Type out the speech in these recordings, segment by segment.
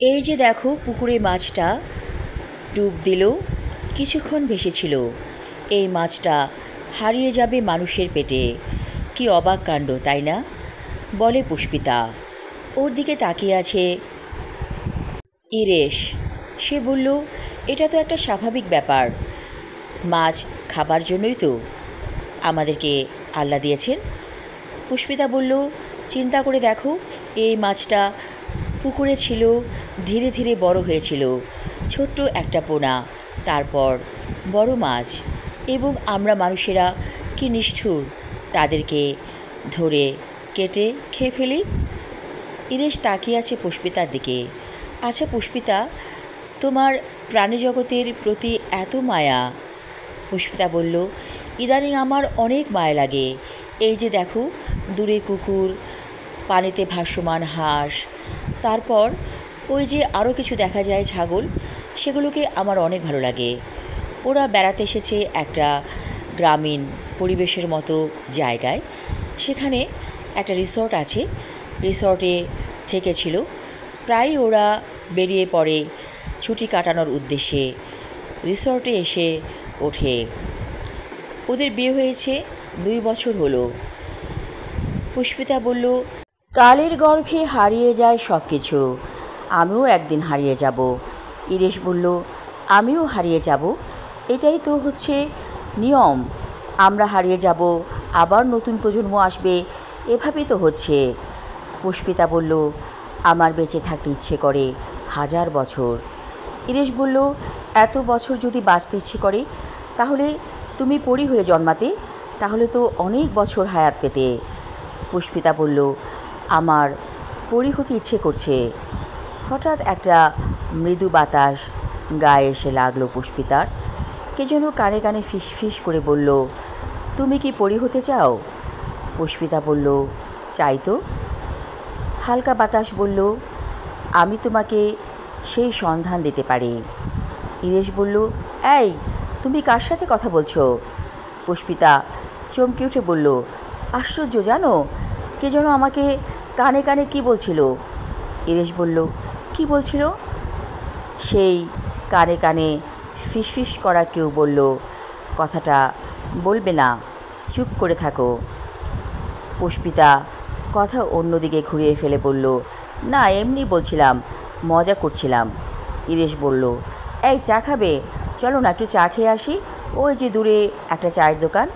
এই যে দেখো পুকুরে মাছটা ডুব দিল, কিছুক্ষণ ভেসেছিল। এই মাছটা হারিয়ে যাবে মানুষের পেটে। কি অবাক কাণ্ড, তাই না? বলে পুষ্পিতা। ওর দিকে তাকিয়ে আছে ইরেশ। সে বলল, এটা তো একটা স্বাভাবিক ব্যাপার। মাছ খাবার জন্যই তো আমাদেরকে আল্লাহ দিয়েছেন। পুষ্পিতা বলল, চিন্তা করে দেখো, এই মাছটা পুকুরে ছিল, ধীরে ধীরে বড় হয়েছিল, ছোট্ট একটা পোনা, তারপর বড় মাছ। এবং আমরা মানুষেরা কি নিষ্ঠুর, তাদেরকে ধরে কেটে খেয়ে ফেলি। ইরেশ তাকিয়ে আছে পুষ্পিতার দিকে। আচ্ছা পুষ্পিতা, তোমার প্রাণীজগতের প্রতি এত মায়া? পুষ্পিতা বলল, ইদানিং আমার অনেক মায়া লাগে। এই যে দেখো, দূরে কুকুর, পানিতে ভাসমান হাঁস, তারপর ওই যে আরও কিছু দেখা যায় ছাগল, সেগুলোকে আমার অনেক ভালো লাগে। ওরা বেড়াতে এসেছে একটা গ্রামীণ পরিবেশের মতো জায়গায়। সেখানে একটা রিসর্ট আছে, রিসর্টে থেকেছিল। প্রায়ই ওরা বেরিয়ে পড়ে ছুটি কাটানোর উদ্দেশ্যে, রিসর্টে এসে ওঠে। ওদের বিয়ে হয়েছে 2 বছর হলো। পুষ্পিতা বলল, কালের গর্ভে হারিয়ে যায় সব কিছু, আমিও একদিন হারিয়ে যাব। ইরেশ বলল, আমিও হারিয়ে যাব, এটাই তো হচ্ছে নিয়ম। আমরা হারিয়ে যাব, আবার নতুন প্রজন্ম আসবে, এভাবেই তো হচ্ছে। পুষ্পিতা বলল, আমার বেঁচে থাকতে ইচ্ছে করে 1000 বছর। ইরেশ বলল, এত বছর যদি বাঁচতে ইচ্ছে করে, তাহলে তুমি পরী হয়ে জন্মাতে, তাহলে তো অনেক বছর হায়াত পেতে। পুষ্পিতা বলল, আমার পরী হতে ইচ্ছে করছে। হঠাৎ একটা মৃদু বাতাস গায়ে এসে লাগলো পুষ্পিতার। কে যেন কানে কানে ফিসফিস করে বলল, তুমি কি পরী হতে চাও? পুষ্পিতা বলল, চাই তো। হালকা বাতাস বলল, আমি তোমাকে সেই সন্ধান দিতে পারি। ইরেশ বলল, এই, তুমি কার সাথে কথা বলছো? পুষ্পিতা চমকে উঠে বলল, আশ্চর্য, জানো, কে যেন আমাকে কানে কানে কি বলছিল। ইরেশ বলল, কি বলছিল? সেই কানে কানে ফিসফিস করা কেউ বলল, কথাটা বলবে না, চুপ করে থাকো। পুষ্পিতা কথা অন্যদিকে ঘুরিয়ে ফেলে বলল, না, এমনি বলছিলাম, মজা করছিলাম। ইরেশ বলল, এই, চা খাবে? চলো না একটু চা খেয়ে আসি, ওই যে দূরে একটা চায়ের দোকান।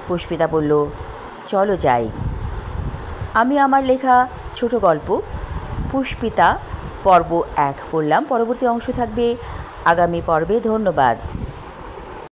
পুষ্পিতা বলল, চলো যাই। আমি আমার লেখা ছোট গল্প পুষ্পিতা পর্ব 1 পড়লাম। পরবর্তী অংশ থাকবে আগামী পর্বে। ধন্যবাদ।